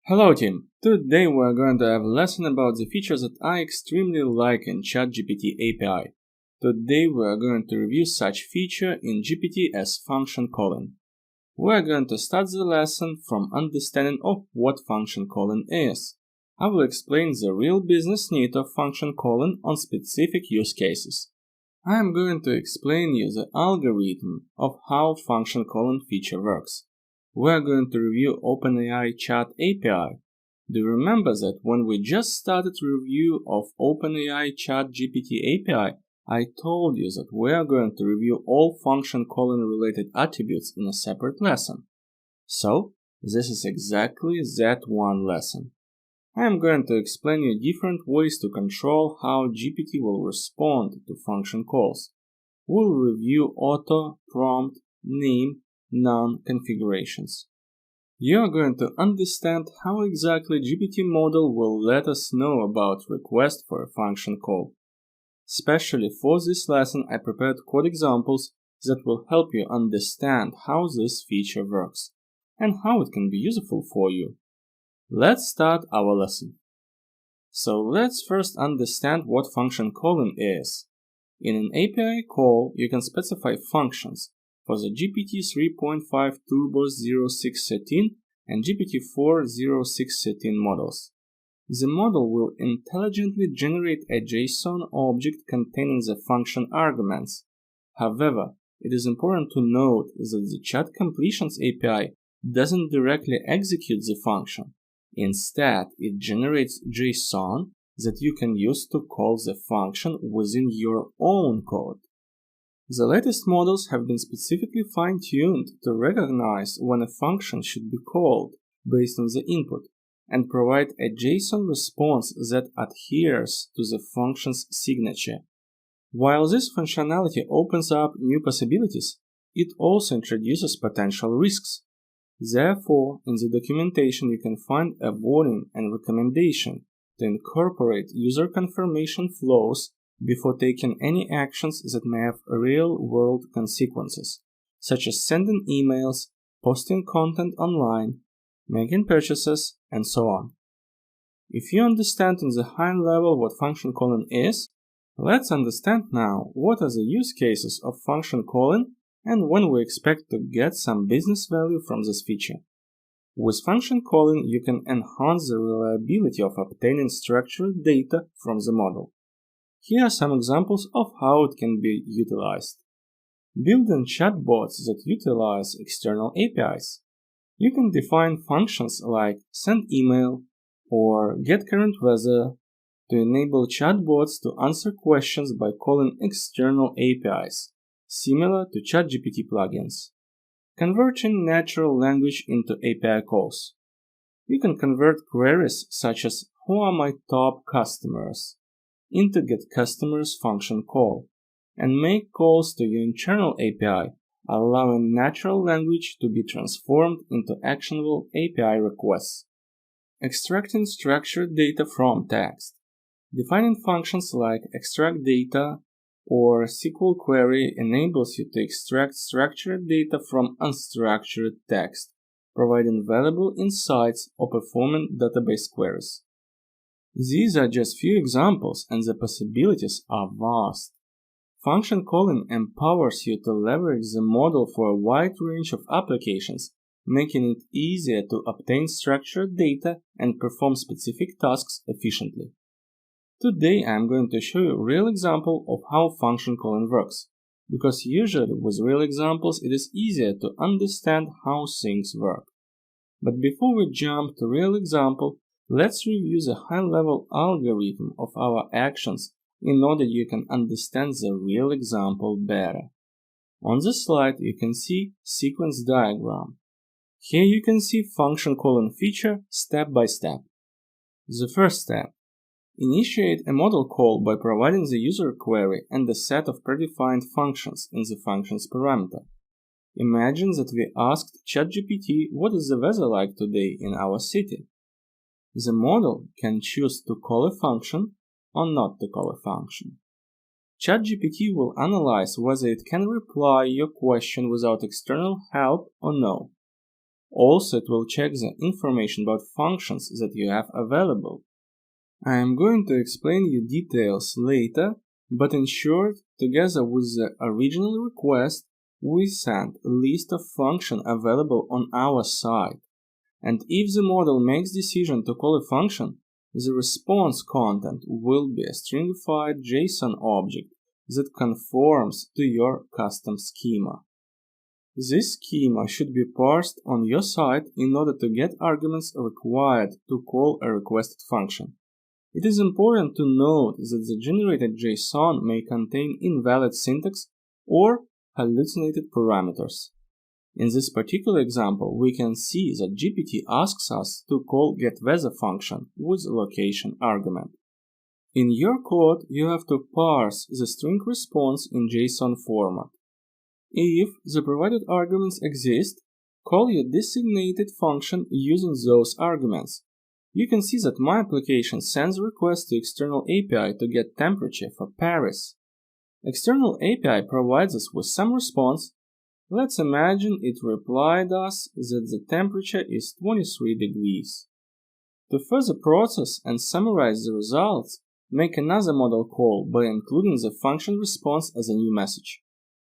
Hello team! Today we are going to have a lesson about the features that I extremely like in ChatGPT API. Today we are going to review such feature in GPT as function calling. We are going to start the lesson from understanding of what function calling is. I will explain the real business need of function calling on specific use cases. I am going to explain you the algorithm of how function calling feature works. We are going to review OpenAI Chat API. Do you remember that when we just started review of OpenAI Chat GPT API, I told you that we are going to review all function calling related attributes in a separate lesson. So, this is exactly that one lesson. I am going to explain you different ways to control how GPT will respond to function calls. We'll review auto, prompt, name, none configurations. You are going to understand how exactly GPT model will let us know about request for a function call. Especially for this lesson, I prepared code examples that will help you understand how this feature works and how it can be useful for you. Let's start our lesson. So let's first understand what function calling is. In an API call, you can specify functions for the GPT 3.5 Turbo 0613 and GPT-4 0613 models. The model will intelligently generate a JSON object containing the function arguments. However, it is important to note that the Chat Completions API doesn't directly execute the function. Instead, it generates JSON that you can use to call the function within your own code. The latest models have been specifically fine-tuned to recognize when a function should be called based on the input and provide a JSON response that adheres to the function's signature. While this functionality opens up new possibilities, it also introduces potential risks. Therefore, in the documentation you can find a warning and recommendation to incorporate user confirmation flows before taking any actions that may have real-world consequences, such as sending emails, posting content online, making purchases, and so on. If you understand in the high level what function calling is, let's understand now what are the use cases of function calling and when we expect to get some business value from this feature. With function calling, you can enhance the reliability of obtaining structured data from the model. Here are some examples of how it can be utilized. Building chatbots that utilize external APIs. You can define functions like send email or get current weather to enable chatbots to answer questions by calling external APIs, similar to ChatGPT plugins. Converting natural language into API calls. You can convert queries such as who are my top customers into get customers function call and make calls to your internal API, allowing natural language to be transformed into actionable API requests. Extracting structured data from text. Defining functions like extract data or SQL query enables you to extract structured data from unstructured text, providing valuable insights or performing database queries. These are just few examples and the possibilities are vast. Function calling empowers you to leverage the model for a wide range of applications, making it easier to obtain structured data and perform specific tasks efficiently. Today I am going to show you a real example of how function calling works, because usually with real examples it is easier to understand how things work. But before we jump to real example, let's review the high-level algorithm of our actions in order you can understand the real example better. On this slide you can see sequence diagram. Here you can see function calling feature step by step. The first step. Initiate a model call by providing the user query and a set of predefined functions in the function's parameter. Imagine that we asked ChatGPT what is the weather like today in our city. The model can choose to call a function or not to call a function. ChatGPT will analyze whether it can reply your question without external help or no. Also, it will check the information about functions that you have available. I am going to explain you details later, but in short, together with the original request, we send a list of functions available on our side. And if the model makes decision to call a function, the response content will be a stringified JSON object that conforms to your custom schema. This schema should be parsed on your side in order to get arguments required to call a requested function. It is important to note that the generated JSON may contain invalid syntax or hallucinated parameters. In this particular example, we can see that GPT asks us to call getWeather function with location argument. In your code, you have to parse the string response in JSON format. If the provided arguments exist, call your designated function using those arguments. You can see that my application sends a request to external API to get temperature for Paris. External API provides us with some response. Let's imagine it replied us that the temperature is 23 degrees. To further process and summarize the results, make another model call by including the function response as a new message.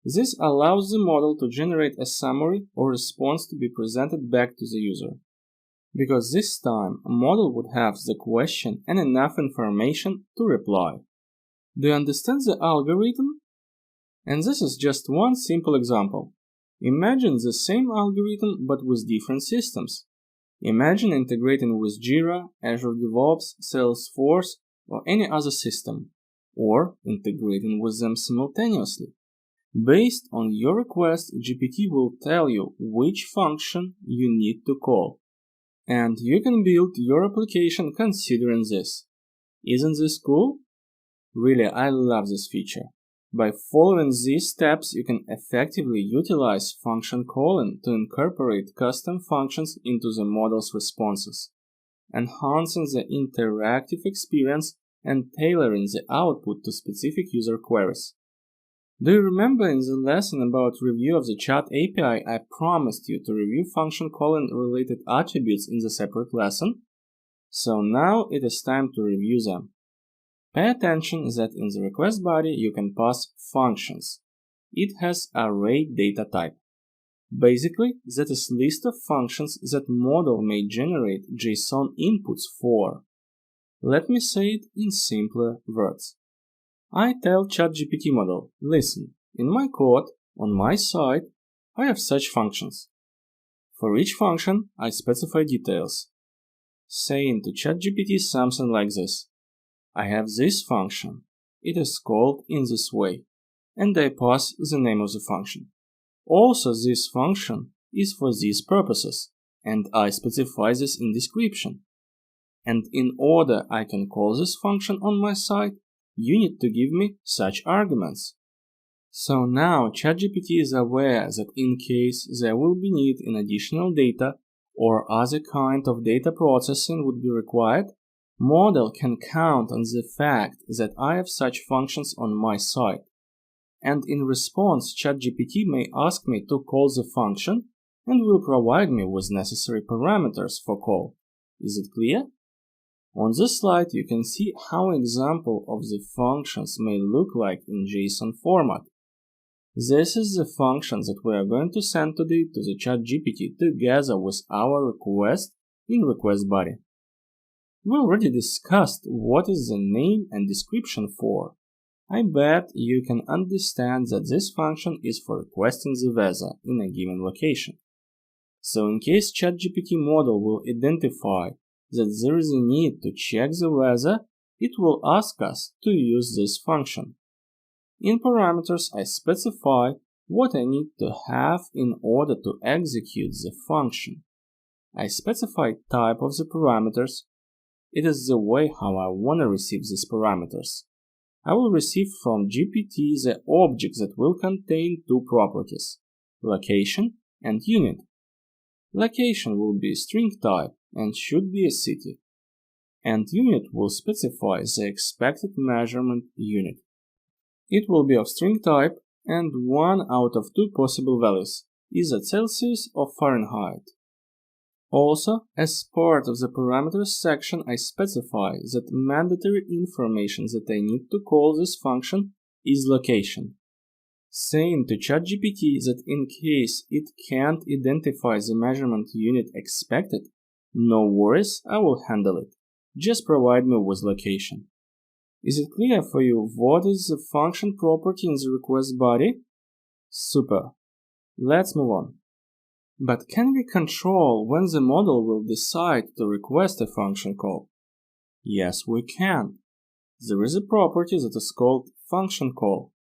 This allows the model to generate a summary or response to be presented back to the user. Because this time a model would have the question and enough information to reply. Do you understand the algorithm? And this is just one simple example. Imagine the same algorithm but with different systems. Imagine integrating with Jira, Azure DevOps, Salesforce, or any other system, or integrating with them simultaneously. Based on your request, GPT will tell you which function you need to call. And you can build your application considering this. Isn't this cool? Really, I love this feature. By following these steps, you can effectively utilize function calling to incorporate custom functions into the model's responses, enhancing the interactive experience and tailoring the output to specific user queries. Do you remember in the lesson about review of the Chat API, I promised you to review function calling related attributes in the separate lesson? So now it is time to review them. Pay attention that in the request body you can pass functions. It has array data type. Basically, that is list of functions that model may generate JSON inputs for. Let me say it in simpler words. I tell ChatGPT model, listen, in my code, on my side, I have such functions. For each function, I specify details, saying to ChatGPT something like this. I have this function. It is called in this way, and I pass the name of the function. Also, this function is for these purposes, and I specify this in description. And in order I can call this function on my side, you need to give me such arguments. So now ChatGPT is aware that in case there will be need in additional data or other kind of data processing would be required, model can count on the fact that I have such functions on my side. And in response, ChatGPT may ask me to call the function and will provide me with necessary parameters for call. Is it clear? On this slide, you can see how an example of the functions may look like in JSON format. This is the function that we are going to send today to the ChatGPT together with our request in request body. We already discussed what is the name and description for. I bet you can understand that this function is for requesting the weather in a given location. So in case ChatGPT model will identify that there is a need to check the weather, it will ask us to use this function. In parameters, I specify what I need to have in order to execute the function. I specify type of the parameters. It is the way how I want to receive these parameters. I will receive from GPT the object that will contain two properties, location and unit. Location will be string type and should be a city, and unit will specify the expected measurement unit. It will be of string type and one out of two possible values, either Celsius or Fahrenheit. Also, as part of the parameters section, I specify that mandatory information that I need to call this function is location, saying to ChatGPT that in case it can't identify the measurement unit expected, no worries, I will handle it. Just provide me with location. Is it clear for you what is the function property in the request body? Super. Let's move on. But can we control when the model will decide to request a function call? Yes, we can. There is a property that is called function call.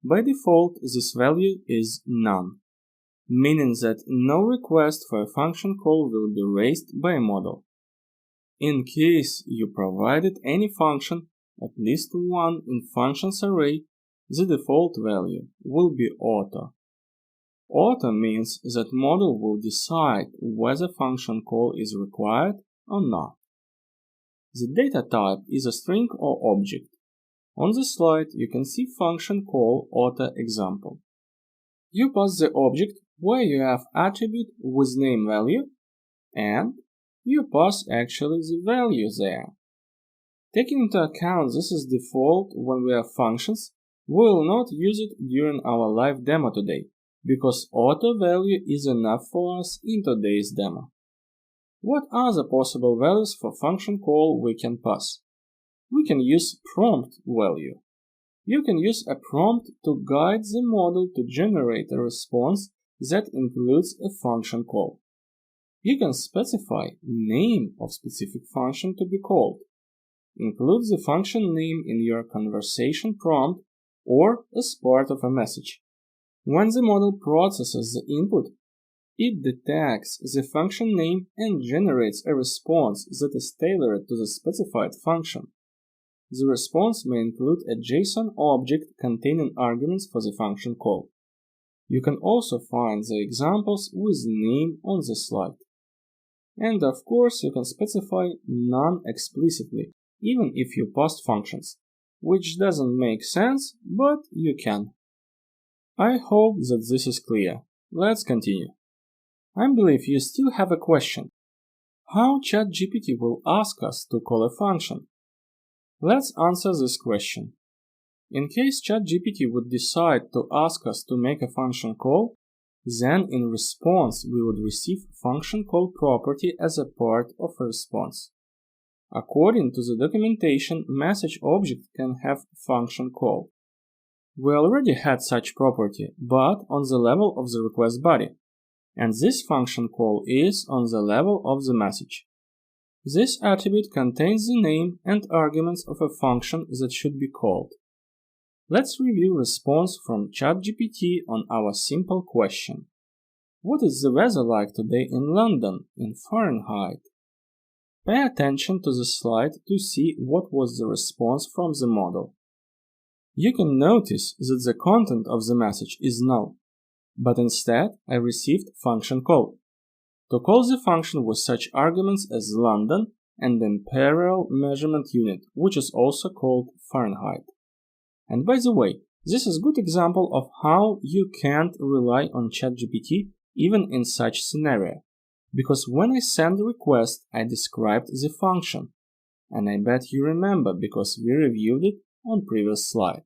By default, this value is none, meaning that no request for a function call will be raised by a model. In case you provided any function, at least one in functions array, the default value will be auto. Auto means that model will decide whether function call is required or not. The data type is a string or object. On the slide, you can see function call auto example. You pass the object where you have attribute with name value, and you pass actually the value there. Taking into account this is default when we have functions, we will not use it during our live demo today, because auto value is enough for us in today's demo. What are the possible values for function call we can pass? We can use prompt value. You can use a prompt to guide the model to generate a response that includes a function call. You can specify name of specific function to be called. Include the function name in your conversation prompt or as part of a message. When the model processes the input, it detects the function name and generates a response that is tailored to the specified function. The response may include a JSON object containing arguments for the function call. You can also find the examples with name on the slide. And of course, you can specify none explicitly, even if you passed functions, which doesn't make sense, but you can. I hope that this is clear. Let's continue. I believe you still have a question. How ChatGPT will ask us to call a function? Let's answer this question. In case ChatGPT would decide to ask us to make a function call, then in response we would receive function call property as a part of a response. According to the documentation, message object can have function call. We already had such property, but on the level of the request body, and this function call is on the level of the message. This attribute contains the name and arguments of a function that should be called. Let's review response from ChatGPT on our simple question. What is the weather like today in London in Fahrenheit? Pay attention to the slide to see what was the response from the model. You can notice that the content of the message is null, but instead I received function call. To call the function with such arguments as London and imperial measurement unit, which is also called Fahrenheit. And by the way, this is a good example of how you can't rely on ChatGPT even in such scenario, because when I send a request, I described the function, and I bet you remember because we reviewed it on previous slide.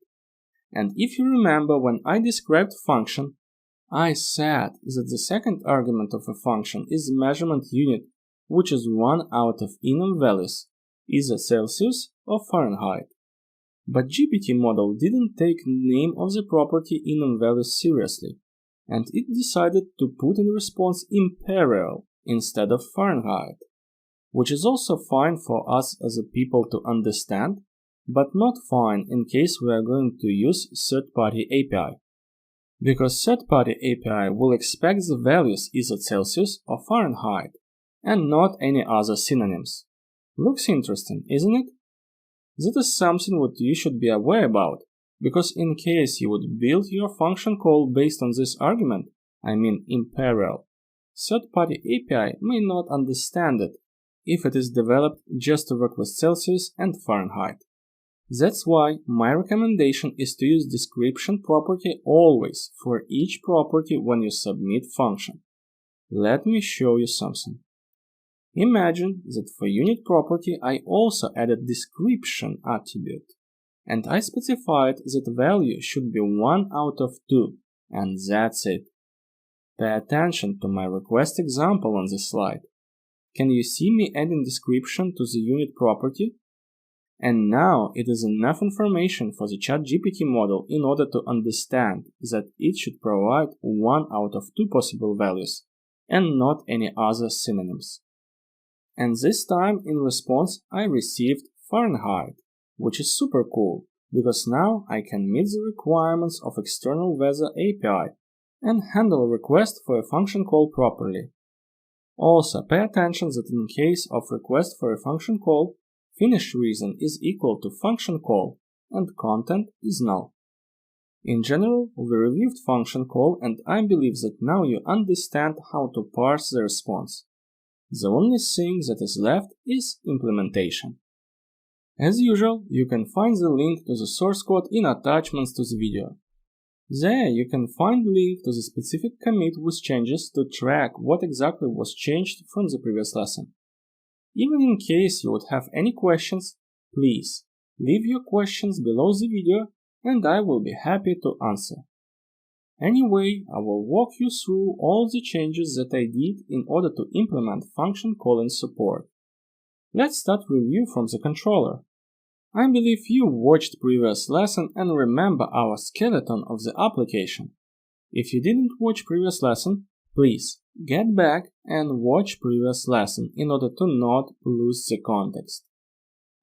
And if you remember when I described function, I said that the second argument of a function is measurement unit, which is one out of enum values, either Celsius or Fahrenheit. But GPT model didn't take name of the property enum value seriously, and it decided to put in response imperial instead of Fahrenheit, which is also fine for us as a people to understand, but not fine in case we are going to use third-party API. Because third-party API will expect the values either Celsius or Fahrenheit, and not any other synonyms. Looks interesting, isn't it? That is something what you should be aware about, because in case you would build your function call based on this argument, I mean imperial, third-party API may not understand it if it is developed just to work with Celsius and Fahrenheit. That's why my recommendation is to use description property always for each property when you submit function. Let me show you something. Imagine that for unit property I also added description attribute, and I specified that value should be 1 out of 2, and that's it. Pay attention to my request example on this slide. Can you see me adding description to the unit property? And now it is enough information for the ChatGPT model in order to understand that it should provide 1 out of 2 possible values and not any other synonyms. And this time in response I received Fahrenheit, which is super cool because now I can meet the requirements of external weather API and handle a request for a function call properly. Also, pay attention that in case of request for a function call, finish reason is equal to function call and content is null. In general, we reviewed function call and I believe that now you understand how to parse the response. The only thing that is left is implementation. As usual, you can find the link to the source code in attachments to the video. There you can find link to the specific commit with changes to track what exactly was changed from the previous lesson. Even in case you would have any questions, please leave your questions below the video and I will be happy to answer. Anyway, I will walk you through all the changes that I did in order to implement function calling support. Let's start review from the controller. I believe you watched previous lesson and remember our skeleton of the application. If you didn't watch previous lesson, please get back and watch previous lesson in order to not lose the context.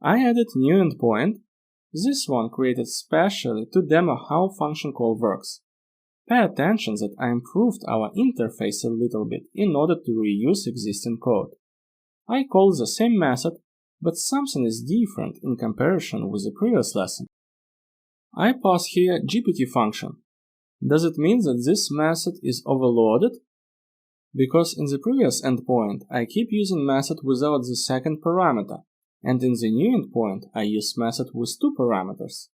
I added new endpoint. This one created specially to demo how function call works. Pay attention that I improved our interface a little bit in order to reuse existing code. I call the same method, but something is different in comparison with the previous lesson. I pass here GPT function. Does it mean that this method is overloaded? Because in the previous endpoint I keep using method without the second parameter, and in the new endpoint I use method with 2 parameters.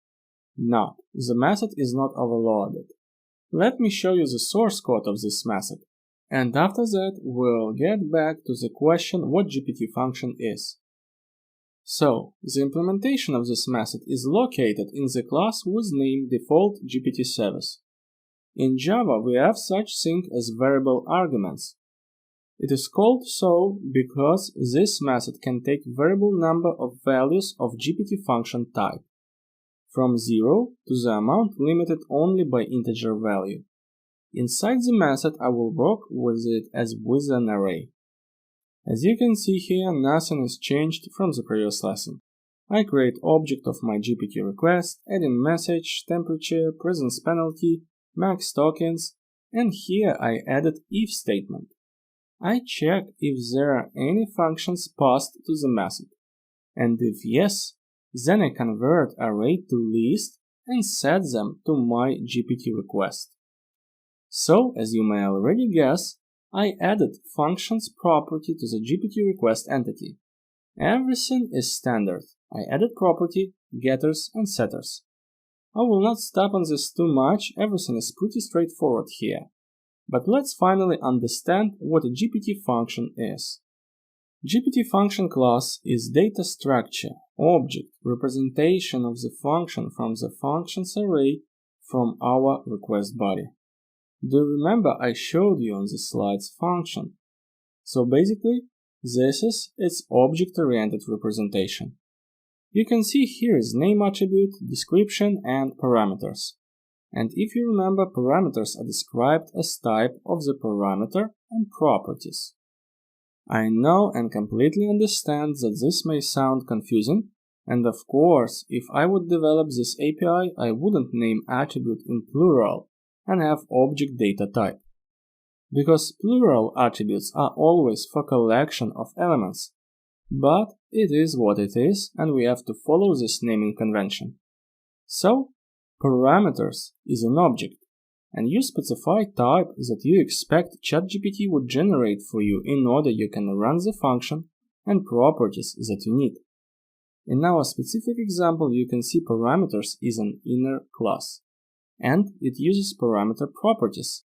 No, the method is not overloaded. Let me show you the source code of this method, and after that we'll get back to the question what GPT function is. So, the implementation of this method is located in the class with name default GPT service. In Java we have such thing as variable arguments. It is called so because this method can take variable number of values of GPT function type, from 0 to the amount limited only by integer value. Inside the method I will work with it as with an array. As you can see here, nothing is changed from the previous lesson. I create object of my GPT request, adding message, temperature, presence penalty, max tokens, and here I added if statement. I check if there are any functions passed to the method, and if yes, then I convert array to list and set them to my GPT request. So, as you may already guess, I added functions property to the GPT request entity. Everything is standard. I added property, getters and setters. I will not stop on this too much, everything is pretty straightforward here. But let's finally understand what a GPT function is. GPT function class is data structure, object, representation of the function from the functions array from our request body. Do you remember I showed you on the slides function? So basically, this is its object-oriented representation. You can see here is name attribute, description, and parameters. And if you remember, parameters are described as type of the parameter and properties. I know and completely understand that this may sound confusing, and of course, if I would develop this API, I wouldn't name attribute in plural and have object data type. Because plural attributes are always for collection of elements. But it is what it is, and we have to follow this naming convention. So, parameters is an object, and you specify type that you expect ChatGPT would generate for you in order you can run the function, and properties that you need. In our specific example, you can see parameters is an inner class, and it uses parameter properties.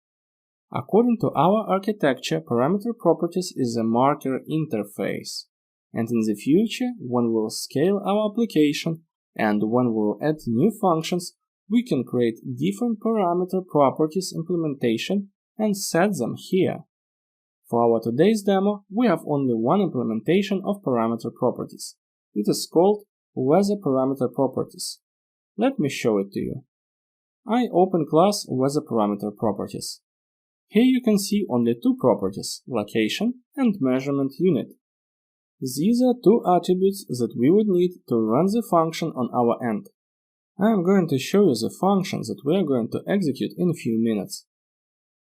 According to our architecture, parameter properties is a marker interface. And in the future, when we'll scale our application and when we'll add new functions, we can create different parameter properties implementation and set them here. For our today's demo, we have only one implementation of parameter properties. It is called weather parameter properties. Let me show it to you. I open class weather parameter properties. Here you can see only two properties, location and measurement unit. These are two attributes that we would need to run the function on our end. I am going to show you the function that we are going to execute in a few minutes.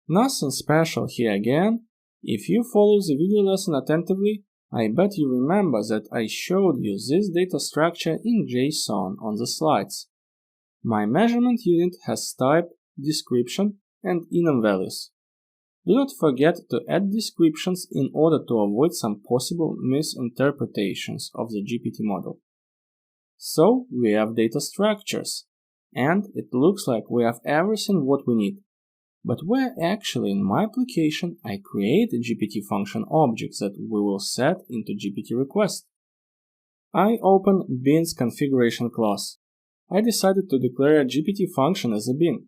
Nothing special here again. If you follow the video lesson attentively, I bet you remember that I showed you this data structure in JSON on the slides. My measurement unit has type, description, and enum values. Do not forget to add descriptions in order to avoid some possible misinterpretations of the GPT model. So we have data structures, and it looks like we have everything what we need. But where actually in my application I create a GPT function object that we will set into GPT request. I open beans configuration class. I decided to declare a GPT function as a bean.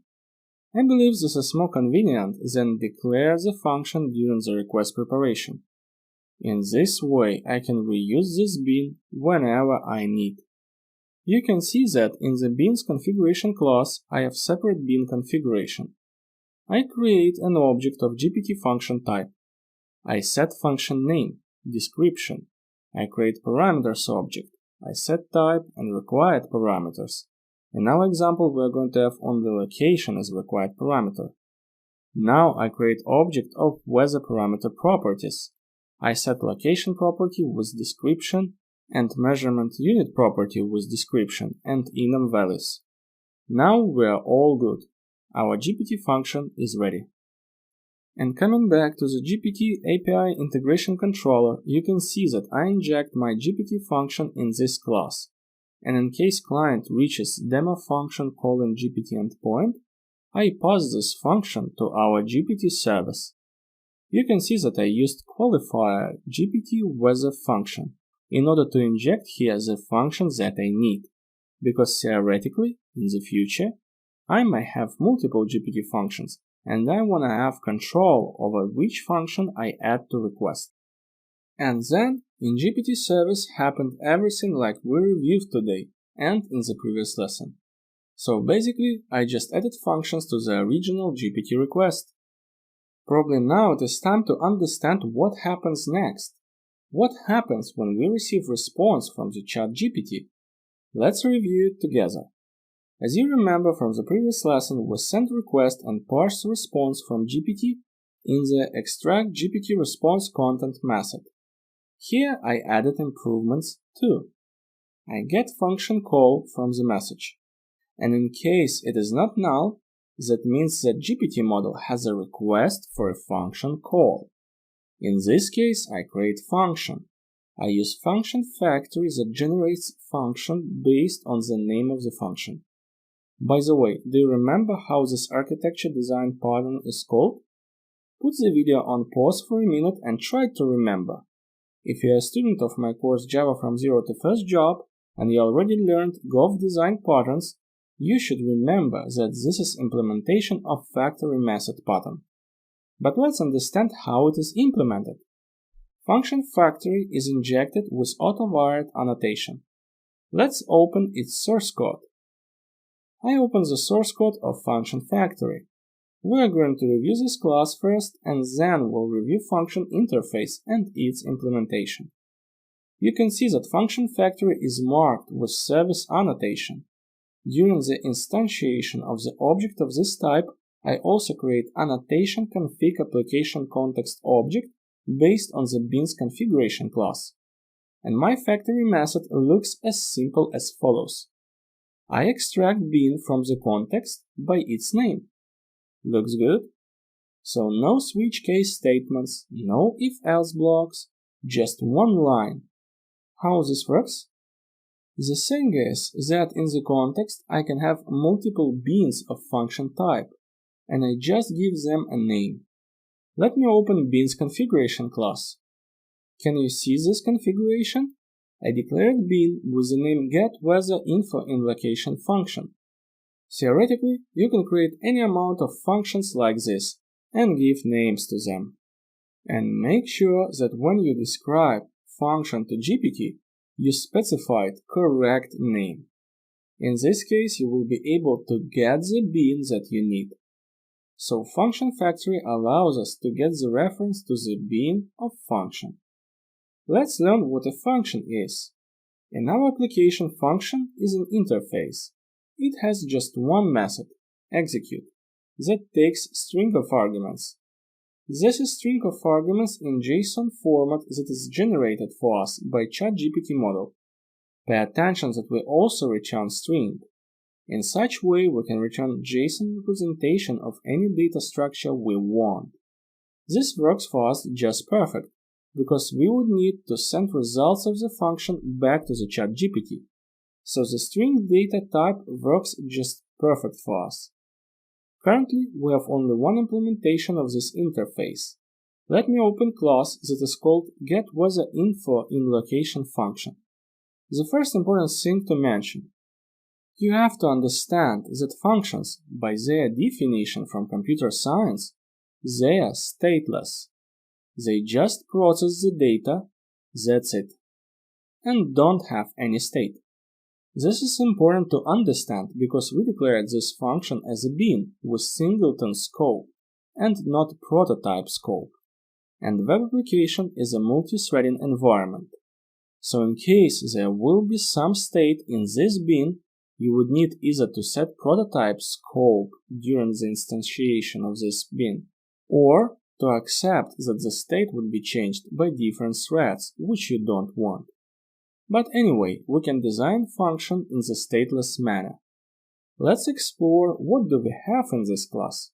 I believe this is more convenient than declare the function during the request preparation. In this way, I can reuse this bean whenever I need. You can see that in the beans configuration class, I have separate bean configuration. I create an object of GPT function type. I set function name, description. I create parameters object. I set type and required parameters. In our example, we are going to have only location as required parameter. Now I create object of weather parameter properties. I set location property with description and measurement unit property with description and enum values. Now we are all good. Our GPT function is ready. And coming back to the GPT API integration controller, you can see that I inject my GPT function in this class. And in case client reaches demo function calling GPT endpoint, I pass this function to our GPT service. You can see that I used qualifier GPT weather function in order to inject here the function that I need, because theoretically, in the future, I may have multiple GPT functions and I want to have control over which function I add to request. And then, in GPT service happened everything like we reviewed today and in the previous lesson. So basically, I just added functions to the original GPT request. Probably now it is time to understand what happens next. What happens when we receive response from the ChatGPT? Let's review it together. As you remember from the previous lesson, we sent request and parse response from GPT in the extract GPT response content method. Here I added improvements too. I get function call from the message. And in case it is not null, that means that GPT model has a request for a function call. In this case, I create function. I use function factory that generates function based on the name of the function. By the way, do you remember how this architecture design pattern is called? Put the video on pause for a minute and try to remember. If you are a student of my course Java from Zero to First Job and you already learned Gov design patterns, you should remember that this is implementation of factory method pattern. But let's understand how it is implemented. Function factory is injected with auto-wired annotation. Let's open its source code. I open the source code of function factory. We are going to review this class first and then we'll review function interface and its implementation. You can see that function factory is marked with service annotation. During the instantiation of the object of this type, I also create annotation config application context object based on the beans configuration class. And my factory method looks as simple as follows. I extract bean from the context by its name. Looks good? So no switch case statements, no if-else blocks, just one line. How this works? The thing is that in the context I can have multiple beans of function type, and I just give them a name. Let me open bean's configuration class. Can you see this configuration? I declared bean with the name getWeatherInfoInLocation function. Theoretically, you can create any amount of functions like this and give names to them. And make sure that when you describe function to GPT, you specified correct name. In this case, you will be able to get the bean that you need. So function factory allows us to get the reference to the bean of function. Let's learn what a function is. In our application, function is an interface. It has just one method, execute, that takes string of arguments. This is string of arguments in JSON format that is generated for us by ChatGPT model. Pay attention that we also return string. In such way, we can return JSON representation of any data structure we want. This works for us just perfect, because we would need to send results of the function back to the ChatGPT. So the string data type works just perfect for us. Currently, we have only one implementation of this interface. Let me open class that is called getWeatherInfoInLocation function. The first important thing to mention: you have to understand that functions, by their definition from computer science, they are stateless. They just process the data, that's it, and don't have any state. This is important to understand because we declared this function as a bean with singleton scope and not prototype scope, and web application is a multi-threading environment. So in case there will be some state in this bean, you would need either to set prototype scope during the instantiation of this bean, or to accept that the state would be changed by different threads, which you don't want. But anyway, we can design function in the stateless manner. Let's explore what do we have in this class.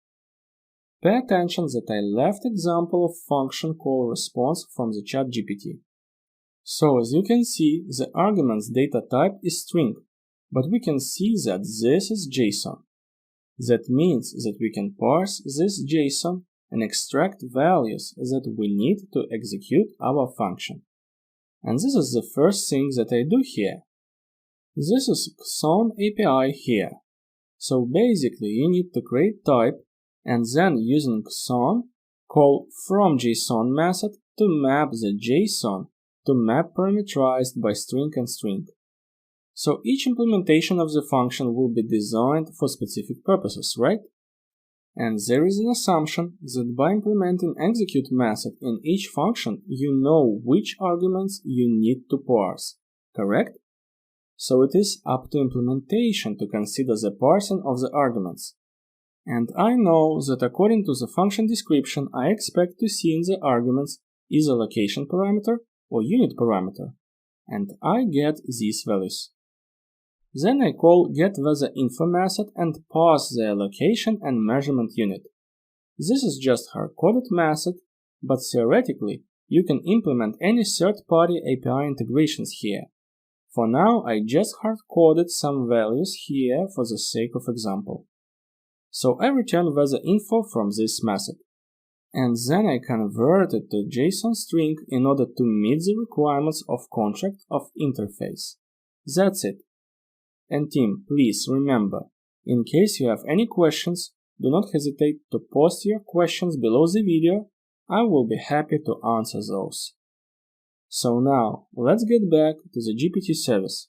Pay attention that I left example of function call response from the ChatGPT. So as you can see, the argument's data type is string, but we can see that this is JSON. That means that we can parse this JSON and extract values that we need to execute our function. And this is the first thing that I do here. This is XON API here. So basically you need to create type and then using XON call FromJSON method to map the JSON to map parameterized by string and string. So each implementation of the function will be designed for specific purposes, right? And there is an assumption that by implementing execute method in each function, you know which arguments you need to parse, correct? So it is up to implementation to consider the parsing of the arguments. And I know that according to the function description, I expect to see in the arguments either location parameter or unit parameter, and I get these values. Then I call getWeatherInfo method and pass the location and measurement unit. This is just hard-coded method, but theoretically you can implement any third-party API integrations here. For now, I just hard-coded some values here for the sake of example. So I return weather info from this method. And then I convert it to JSON string in order to meet the requirements of contract of interface. That's it. And team, please remember, in case you have any questions, do not hesitate to post your questions below the video. I will be happy to answer those. So now, let's get back to the GPT service.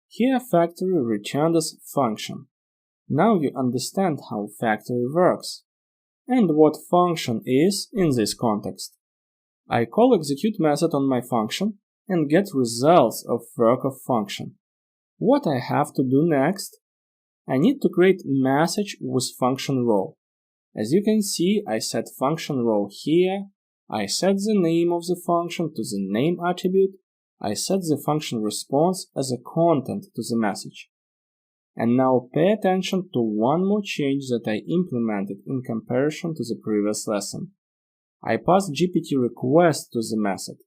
Here factory returned us function. Now you understand how factory works and what function is in this context. I call execute method on my function and get results of work of function. What I have to do next? I need to create message with function role. As you can see, I set function role here. I set the name of the function to the name attribute. I set the function response as a content to the message. And now pay attention to one more change that I implemented in comparison to the previous lesson. I passed GPT request to the method.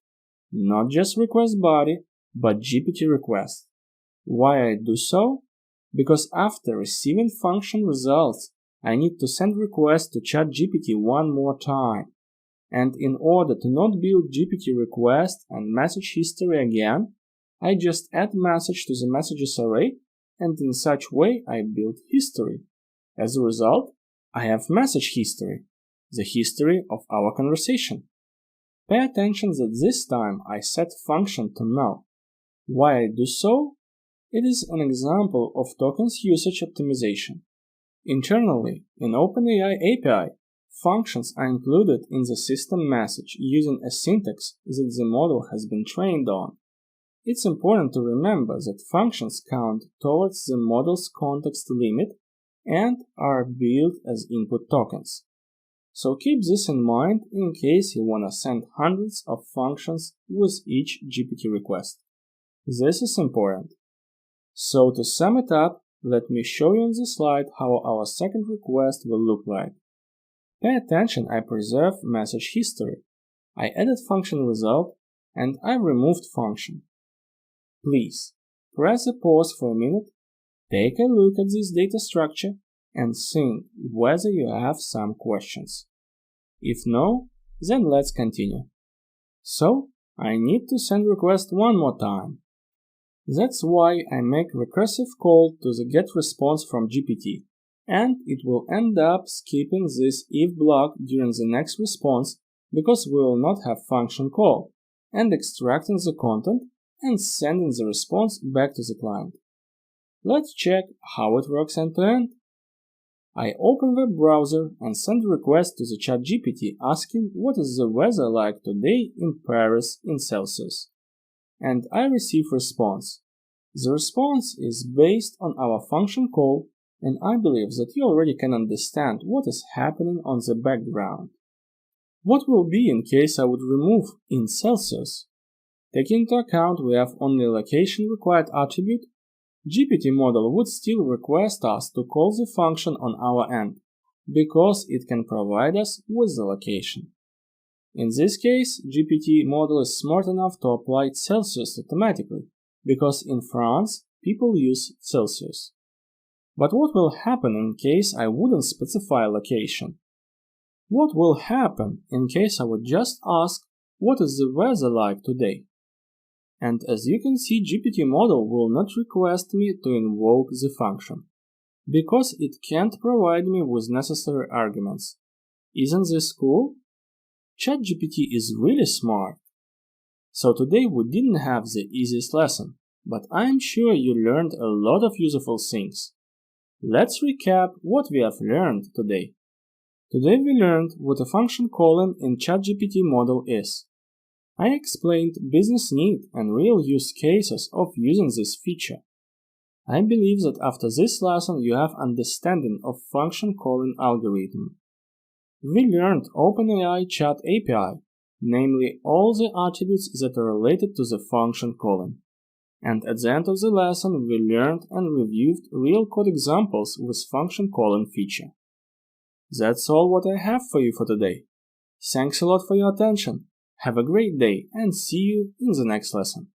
Not just request body, but GPT request. Why I do so? Because after receiving function results, I need to send request to ChatGPT one more time. And in order to not build GPT request and message history again, I just add message to the messages array, and in such way I build history. As a result, I have message history, the history of our conversation. Pay attention that this time I set function to null. Why I do so? It is an example of tokens usage optimization. Internally, in OpenAI API, functions are included in the system message using a syntax that the model has been trained on. It's important to remember that functions count towards the model's context limit and are built as input tokens. So keep this in mind in case you want to send hundreds of functions with each GPT request. This is important. So to sum it up, let me show you on the slide how our second request will look like. Pay attention, I preserve message history. I added function result and I removed function. Please press the pause for a minute, take a look at this data structure and think whether you have some questions. If no, then let's continue. So, I need to send request one more time. That's why I make recursive call to the getResponse from GPT, and it will end up skipping this if block during the next response because we will not have function call, and extracting the content and sending the response back to the client. Let's check how it works end to end. I open web browser and send a request to the ChatGPT asking what is the weather like today in Paris in Celsius. And I receive response. The response is based on our function call, and I believe that you already can understand what is happening on the background. What will be in case I would remove in Celsius? Taking into account we have only location required attribute, GPT model would still request us to call the function on our end, because it can provide us with the location. In this case, GPT model is smart enough to apply Celsius automatically, because in France, people use Celsius. But what will happen in case I wouldn't specify location? What will happen in case I would just ask, what is the weather like today? And as you can see, GPT model will not request me to invoke the function, because it can't provide me with necessary arguments. Isn't this cool? ChatGPT is really smart. So today we didn't have the easiest lesson, but I'm sure you learned a lot of useful things. Let's recap what we have learned today. Today we learned what a function calling in ChatGPT model is. I explained business need and real use cases of using this feature. I believe that after this lesson you have understanding of function calling algorithm. We learned OpenAI Chat API, namely all the attributes that are related to the function calling. And at the end of the lesson we learned and reviewed real code examples with function calling feature. That's all what I have for you for today. Thanks a lot for your attention. Have a great day and see you in the next lesson.